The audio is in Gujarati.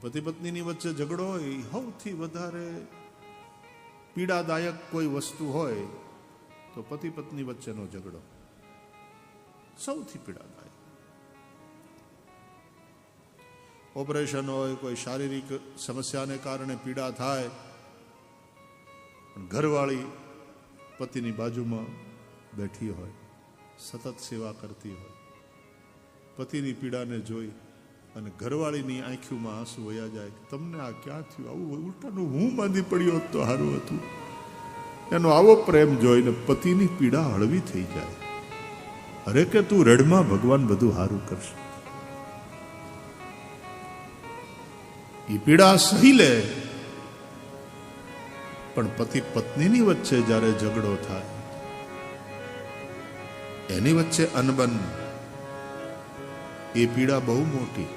પતિ પત્નીની વચ્ચે ઝઘડો હોય, સૌથી વધારે પીડાદાયક કોઈ વસ્તુ હોય તો પતિ પત્ની વચ્ચેનો ઝઘડો સૌથી પીડાદાયક. ઓપરેશન હોય, કોઈ શારીરિક સમસ્યાને કારણે પીડા થાય, પણ ઘરવાળી પતિની બાજુમાં બેઠી હોય, સતત સેવા કરતી હોય, પતિની પીડાને જોઈ અને ઘરવાળીની આંખોમાં આંસુ વયા જાય, તમને આ ક્યાં થયું, આવું ઉલટાનું હું માંદી પડ્યો હોત તો સારું હતું. એનો આવો પ્રેમ જોઈને પતિની પીડા હળવી થઈ જાય. અરે કે તું રડમાં, ભગવાન બધું સારું કરશે. એ પીડા સહી લે. પણ પતિ પત્નીની વચ્ચે જ્યારે ઝઘડો થાય, એની વચ્ચે અનબન, એ પીડા બહુ મોટી.